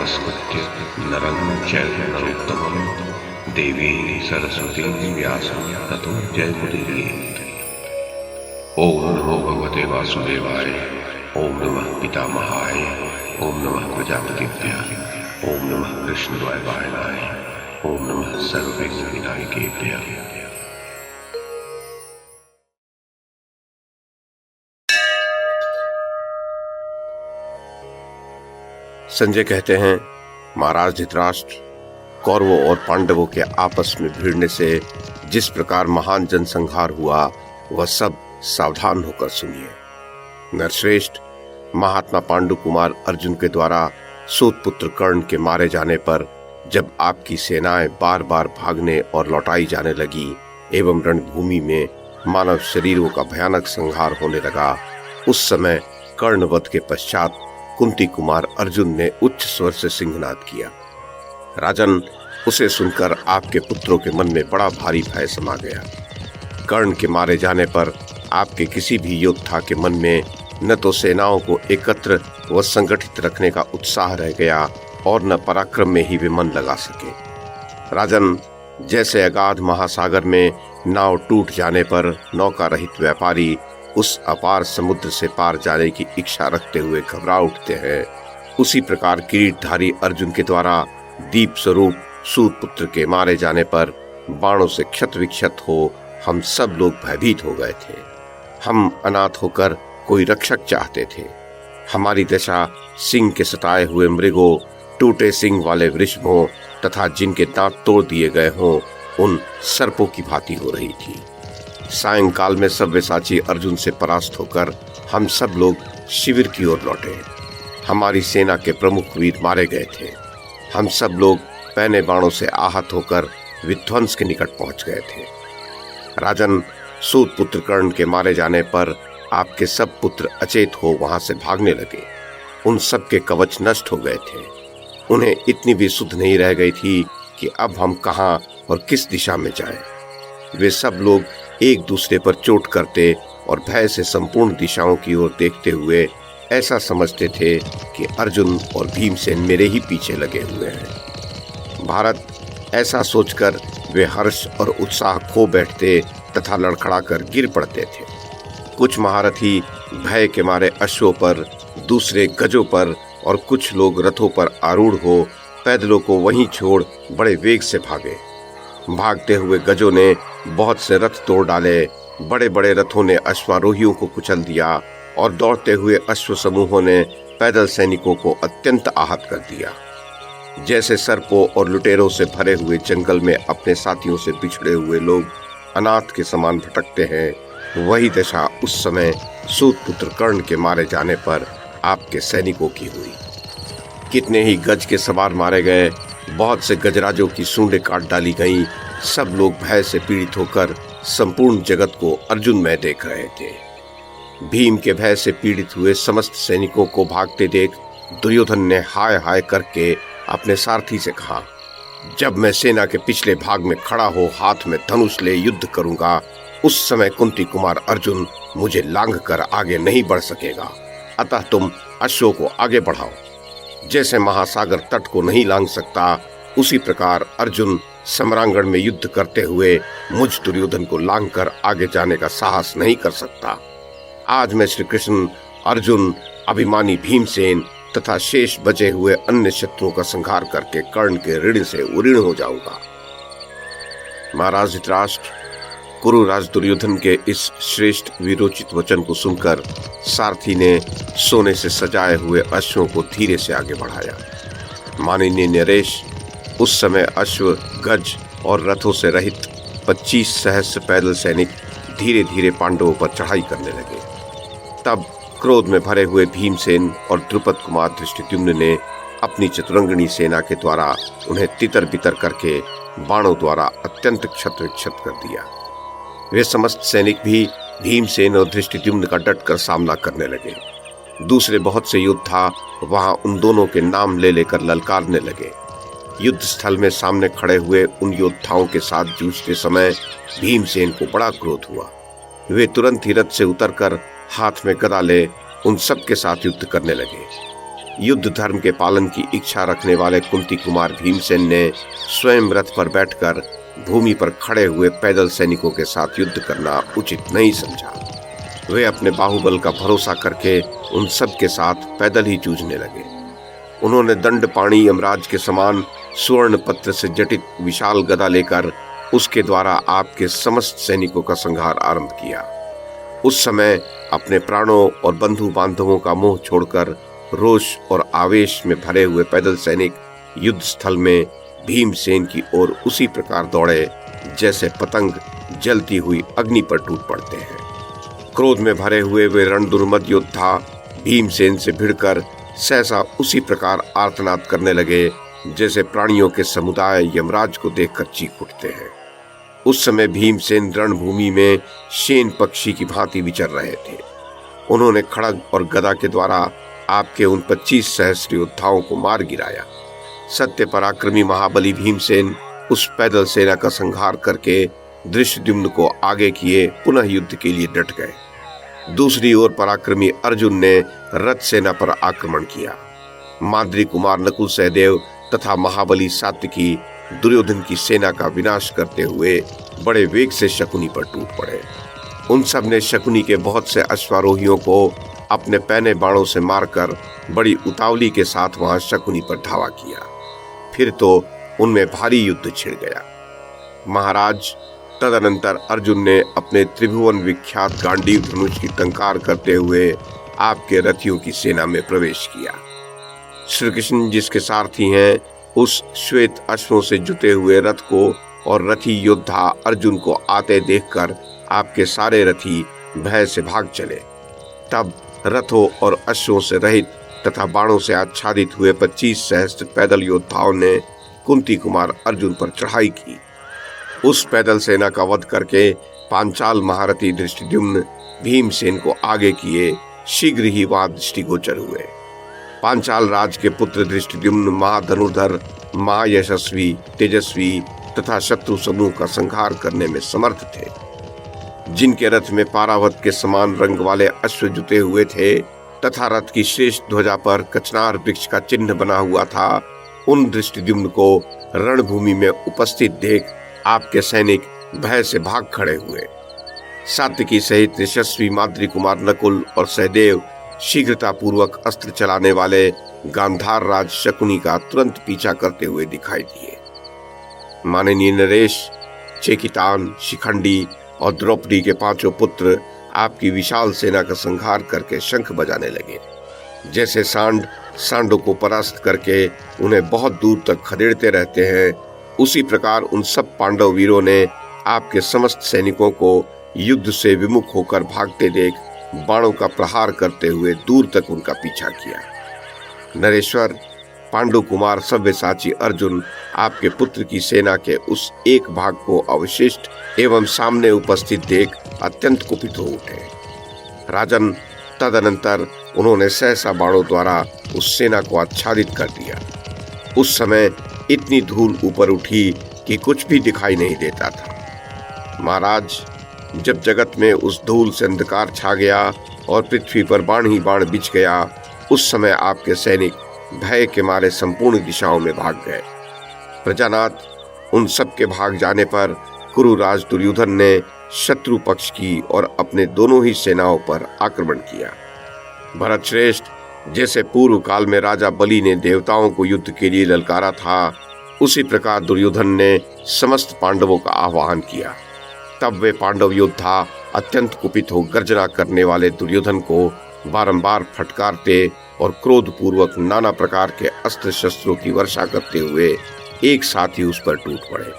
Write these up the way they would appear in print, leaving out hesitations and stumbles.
नमस्कृत्य नरं चैव नरोत्तमं देवीं सरस्वतीं व्यासं ततो जयमुदीरयेत्। ओम नमो भगवते वासुदेवाय, ओम नमः पितामहाय, ओम नमः प्रजापतिभ्यः, ओम नमः कृष्णद्वैपायनाय, ओम नमः सर्वविघ्नविनायकेभ्यः। संजय कहते हैं, महाराज धृतराष्ट्र, कौरवों और पांडवों के आपस में भिड़ने से जिस प्रकार महान जनसंहार हुआ वह सब सावधान होकर सुनिए। नरश्रेष्ठ, महात्मा पांडु कुमार अर्जुन के द्वारा सूत पुत्र कर्ण के मारे जाने पर जब आपकी सेनाएं बार बार भागने और लौटाई जाने लगी एवं रणभूमि में मानव शरीरों का भयानक संहार होने लगा, उस समय कर्णवध के पश्चात कुंती कुमार अर्जुन ने उच्च स्वर से सिंहनाद किया। राजन, उसे सुनकर आपके पुत्रों के मन में बड़ा भारी भय समा गया। कर्ण के मारे जाने पर आपके किसी भी योद्धा के मन में न तो सेनाओं को एकत्र व संगठित रखने का उत्साह रह गया और न पराक्रम में ही वे मन लगा सके। राजन, जैसे अगाध महासागर में नाव टूट जाने पर नौका रहित व्यापारी उस अपार समुद्र से पार जाने की इच्छा रखते हुए घबरा उठते हैं, उसी प्रकार किरीटधारी अर्जुन के द्वारा दीप स्वरूप सूत पुत्र के मारे जाने पर बाणों से क्षत विक्षत हो हम सब लोग भयभीत हो गए थे। हम अनाथ होकर कोई रक्षक चाहते थे। हमारी दशा सिंह के सताए हुए मृगों, टूटे सिंह वाले वृषभों तथा जिनके दांत तोड़ दिए गए हों उन सर्पों की भांति हो रही थी। सायंकाल में सव्यसाची अर्जुन से परास्त होकर हम सब लोग शिविर की ओर लौटे। हमारी सेना के प्रमुख वीर मारे गए थे। हम सब लोग पैने बाणों से आहत होकर विध्वंस के निकट पहुंच गए थे। राजन, सूत पुत्र कर्ण के मारे जाने पर आपके सब पुत्र अचेत हो वहां से भागने लगे। उन सब के कवच नष्ट हो गए थे। उन्हें इतनी भी सुध नहीं रह गई थी कि अब हम कहां और किस दिशा में जाएं। वे सब लोग एक दूसरे पर चोट करते और भय से संपूर्ण दिशाओं की ओर देखते हुए ऐसा समझते थे कि अर्जुन और भीमसेन मेरे ही पीछे लगे हुए हैं। भारत, ऐसा सोचकर वे हर्ष और उत्साह खो बैठते तथा लड़खड़ाकर गिर पड़ते थे। कुछ महारथी भय के मारे अश्वों पर, दूसरे गजों पर और कुछ लोग रथों पर आरूढ़ हो पैदलों को वहीं छोड़ बड़े वेग से भागे। भागते हुए गजों ने बहुत से रथ तोड़ डाले, बड़े बड़े रथों ने अश्वारोहियों को कुचल दिया और दौड़ते हुए अश्व समूहों ने पैदल सैनिकों को अत्यंत आहत कर दिया। जैसे सर्पों और लुटेरों से भरे हुए जंगल में अपने साथियों से बिछड़े हुए लोग अनाथ के समान भटकते हैं, वही दशा उस समय सूत पुत्र कर्ण के मारे जाने पर आपके सैनिकों की हुई। कितने ही गज के सवार मारे गए, बहुत से गजराजों की सूंडें काट डाली गईं। सब लोग भय से पीड़ित होकर संपूर्ण जगत को अर्जुन में देख रहे थे। भीम के भय से पीड़ित हुए समस्त सैनिकों को भागते देख दुर्योधन ने हाय हाय करके अपने सारथी से कहा, जब मैं सेना के पिछले भाग में खड़ा हो हाथ में धनुष ले युद्ध करूंगा, उस समय कुंती कुमार अर्जुन मुझे लांघ कर आगे नहीं बढ़ सकेगा। अतः तुम अश्वों को आगे बढ़ाओ। जैसे महासागर तट को नहीं लांघ सकता, उसी प्रकार अर्जुन सम्रांगण में युद्ध करते हुए मुझ दुर्योधन को लांघ कर आगे जाने का साहस नहीं कर सकता। आज मैं श्री कृष्ण, अर्जुन, अभिमानी भीमसेन तथा शेष बचे हुए अन्य शत्रुओं का संहार करके कर्ण के ऋण से उऋण हो जाऊंगा। महाराज धृतराष्ट्र, कुरुराज दुर्योधन के इस श्रेष्ठ वीरोचित वचन को सुनकर सारथी ने सोने से सजाए हुए अश्वों को धीरे से आगे बढ़ाया। माननीय नरेश, उस समय अश्व, गज और रथों से रहित 25 सहस्त्र पैदल सैनिक धीरे धीरे पांडवों पर चढ़ाई करने लगे। तब क्रोध में भरे हुए भीमसेन और द्रुपद कुमार धृष्टद्युम्न ने अपनी चतुरंगिणी सेना के द्वारा उन्हें तितर बितर करके बाणों द्वारा अत्यंत क्षत विक्षत कर दिया। वे समस्त सैनिक भी भीमसेन और धृष्टद्युम्न का डटकर सामना करने लगे। दूसरे बहुत से योद्धा वहां उन दोनों के नाम ले लेकर ललकारने लगे। युद्ध स्थल में सामने खड़े हुए उन योद्धाओं के साथ जूझते समय भीमसेन को बड़ा क्रोध हुआ। वे तुरंत ही रथ से उतरकर हाथ में गदा ले उन सब के साथ युद्ध करने लगे। युद्ध धर्म के पालन की इच्छा रखने वाले कुंती कुमार भीमसेन ने स्वयं रथ पर बैठकर भूमि पर खड़े हुए पैदल सैनिकों के साथ युद्ध करना उचित नहीं समझा। वे अपने बाहुबल का भरोसा करके उन सब के साथ पैदल ही जूझने लगे। उन्होंने दंडपाणी यमराज के समान स्वर्ण पत्र से जटित विशाल गदा लेकर उसके द्वारा आपके समस्त सैनिकों का संहार आरंभ किया। उस समय अपने प्राणों और बंधु बांधवों का मोह छोड़कर रोष और आवेश में भरे हुए पैदल सैनिक युद्ध स्थल में भीमसेन की ओर उसी प्रकार दौड़े जैसे पतंग जलती हुई अग्नि पर टूट पड़ते हैं। क्रोध में भरे हुए वे रणदुर्मद योद्धा भीमसेन से भिड़कर सहसा उसी प्रकार आर्तनाद करने लगे जैसे प्राणियों के समुदाय यमराज को देखकर चीख उठते हैं। उस समय भीमसेन रणभूमि में शेन पक्षी की भांति विचर रहे थे। उन्होंने खड़ग और गदा के द्वारा आपके उन 25 सहस्त्र योद्धाओं को मार गिराया। सत्य पराक्रमी महाबली भीमसेन उस पैदल सेना का संहार करके धृष्टद्युम्न को आगे किए पुनः युद्ध के लिए डट गए। दूसरी ओर पराक्रमी अर्जुन ने रथ सेना पर आक्रमण किया। माद्री कुमार नकुल सहदेव तथा महाबली सात्विकी दुर्योधन की सेना का विनाश करते हुए बड़े वेग से शकुनी पर टूट पड़े। उन सब ने शकुनी के बहुत से अश्वारोहियों को अपने पैने बाणों से मारकर बड़ी उतावली के साथ वहां शकुनी पर धावा किया। फिर तो उनमें भारी युद्ध छिड़ गया। महाराज, तदनंतर अर्जुन ने अपने त्रिभुवन विख्यात गांडीव धनुष की टंकार करते हुए आपके रथियों की सेना में प्रवेश किया। श्री कृष्ण जिसके सारथी हैं, उस श्वेत अश्वों से जुते हुए रथ को और रथी योद्धा अर्जुन को आते देखकर आपके सारे रथी भय से भाग चले। तब रथों और अश्वों से रहित तथा बाणों से आच्छादित हुए 25 सहस्त्र पैदल योद्धाओं ने कुंती कुमार अर्जुन पर चढ़ाई की। उस पैदल सेना का वध करके पांचाल महारथी धृष्टद्युम्न भीमसेन को आगे किए शीघ्र ही वहां दृष्टिगोचर हुए। पांचाल राज के पुत्र धृष्टद्युम्न महाधनुर्धर, महायशस्वी, तेजस्वी तथा शत्रु समूह का संहार करने में समर्थ थे। जिनके रथ में पारावत के समान रंग वाले अश्व जुते हुए थे तथा रथ की श्रेष्ठ ध्वजा पर कचनार वृक्ष का चिन्ह बना हुआ था, उन धृष्टद्युम्न को रणभूमि में उपस्थित देख आपके सैनिक भय से भाग खड़े हुए। सात्विकी सहित यशस्वी माद्री कुमार नकुल और सहदेव शीघ्रता पूर्वक अस्त्र चलाने वाले गांधार राज शकुनी का तुरंत पीछा करते हुए दिखाई दिए। माननीय नरेश, चेकितान, शिखंडी और द्रौपदी के 5 पुत्र आपकी विशाल सेना का संहार करके शंख बजाने लगे। जैसे सांडों को परास्त करके उन्हें बहुत दूर तक खदेड़ते रहते हैं, उसी प्रकार उन सब पांडव वीरों ने आपके समस्त सैनिकों को युद्ध से विमुख होकर भागते देख बाणों का प्रहार करते हुए दूर तक उनका पीछा किया। नरेश्वर, पांडु कुमार सव्यसाची अर्जुन आपके पुत्र की सेना के उस एक भाग को अवशिष्ट एवं सामने उपस्थित देख अत्यंत कुपित हो उठे। राजन, तदनंतर उन्होंने सहसा बाणों द्वारा उस सेना को आच्छादित कर दिया। उस समय इतनी धूल ऊपर उठी कि कुछ भी दिखाई नहीं देता था। महाराज, जब जगत में उस धूल से अंधकार छा गया और पृथ्वी पर बाण ही बाण बिछ गया, उस समय आपके सैनिक भय के मारे संपूर्ण दिशाओं में भाग गए। प्रजानाथ, उन सब के भाग जाने पर कुरुराज दुर्योधन ने शत्रु पक्ष की और अपने दोनों ही सेनाओं पर आक्रमण किया। भरत श्रेष्ठ, जैसे पूर्व काल में राजा बलि ने देवताओं को युद्ध के लिए ललकारा था, उसी प्रकार दुर्योधन ने समस्त पांडवों का आह्वान किया। तब वे पांडव योद्धा अत्यंत कुपित हो गर्जना करने वाले दुर्योधन को बारंबार फटकारते और क्रोध पूर्वक नाना प्रकार के अस्त्र शस्त्रों की वर्षा करते हुए एक साथ ही उस पर टूट पड़े।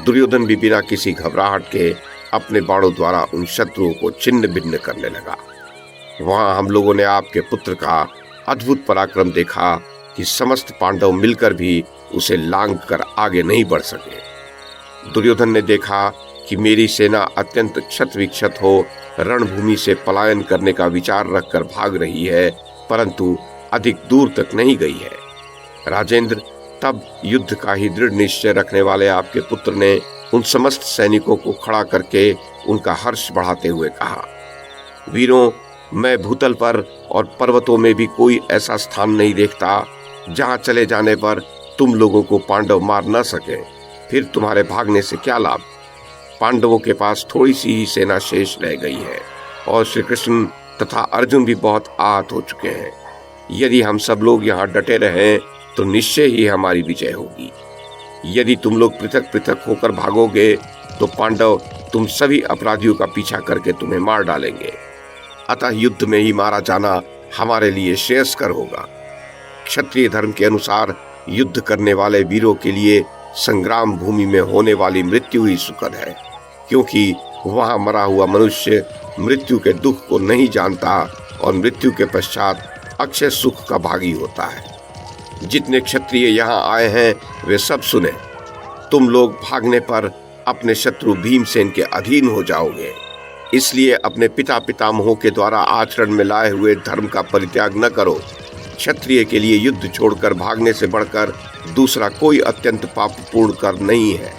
दुर्योधन भी बिना किसी घबराहट के अपने बाणों द्वारा उन शत्रुओं को छिन्न भिन्न करने लगा। वहां हम लोगों ने आपके पुत्र का अद्भुत पराक्रम देखा कि समस्त पांडव मिलकर भी उसे लांघ कर आगे नहीं बढ़ सके। दुर्योधन ने देखा कि मेरी सेना अत्यंत क्षत विक्षत हो रणभूमि से पलायन करने का विचार रखकर भाग रही है, परंतु अधिक दूर तक नहीं गई है। राजेंद्र, तब युद्ध का ही दृढ़ निश्चय रखने वाले आपके पुत्र ने उन समस्त सैनिकों को खड़ा करके उनका हर्ष बढ़ाते हुए कहा, वीरों, मैं भूतल पर और पर्वतों में भी कोई ऐसा स्थान नहीं देखता जहां चले जाने पर तुम लोगों को पांडव मार न सके। फिर तुम्हारे भागने से क्या लाभ? पांडवों के पास थोड़ी सी ही सेना शेष रह गई है और श्री कृष्ण तथा अर्जुन भी बहुत आहत हो चुके हैं। यदि हम सब लोग यहाँ डटे रहें तो निश्चय ही हमारी विजय होगी। यदि तुम लोग पृथक पृथक होकर भागोगे तो पांडव तुम सभी अपराधियों का पीछा करके तुम्हें मार डालेंगे। अतः युद्ध में ही मारा जाना हमारे लिए श्रेयस्कर होगा। क्षत्रिय धर्म के अनुसार युद्ध करने वाले वीरों के लिए संग्राम भूमि में होने वाली मृत्यु ही सुखद है, क्योंकि वहां मरा हुआ मनुष्य मृत्यु के दुख को नहीं जानता और मृत्यु के पश्चात अक्षय सुख का भागी होता है। जितने क्षत्रिय यहाँ आए हैं वे सब सुने। तुम लोग भागने पर अपने शत्रु भीमसेन के अधीन हो जाओगे, इसलिए अपने पिता पितामहों के द्वारा आचरण में लाए हुए धर्म का परित्याग न करो। क्षत्रिय के लिए युद्ध छोड़कर भागने से बढ़कर दूसरा कोई अत्यंत पापपूर्ण कर्म नहीं है।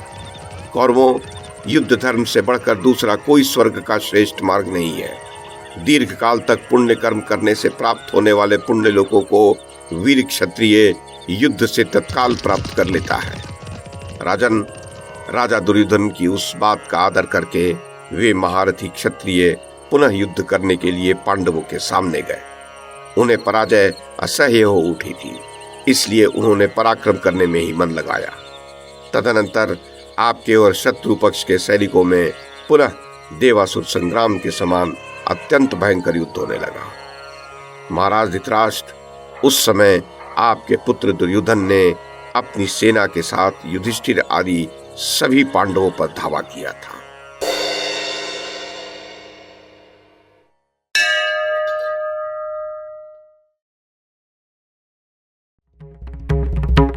कौरवों, युद्ध धर्म से बढ़कर दूसरा कोई स्वर्ग का श्रेष्ठ मार्ग नहीं है। दीर्घ काल तक पुण्य कर्म करने से प्राप्त होने वाले पुण्य लोकों को वीर क्षत्रिय युद्ध से तत्काल प्राप्त कर लेता है। राजन, राजा दुर्योधन की उस बात का आदर करके वे महारथी क्षत्रिय पुनः युद्ध करने के लिए पांडवों के सामने गए। उन्हें पराजय असह्य हो उठी थी, इसलिए उन्होंने पराक्रम करने में ही मन लगाया। तदनंतर आपके और शत्रु पक्ष के सैनिकों में पुनः देवासुर संग्राम के समान अत्यंत भयंकर युद्ध होने लगा। महाराज धृतराष्ट्र, उस समय आपके पुत्र दुर्योधन ने अपनी सेना के साथ युधिष्ठिर आदि सभी पांडवों पर धावा किया था।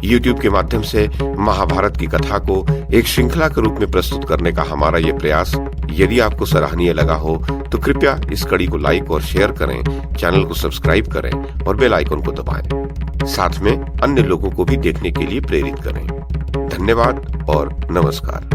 YouTube के माध्यम से महाभारत की कथा को एक श्रृंखला के रूप में प्रस्तुत करने का हमारा ये प्रयास यदि आपको सराहनीय लगा हो तो कृपया इस कड़ी को लाइक और शेयर करें, चैनल को सब्सक्राइब करें और बेल आइकन को दबाएं। साथ में अन्य लोगों को भी देखने के लिए प्रेरित करें। धन्यवाद और नमस्कार।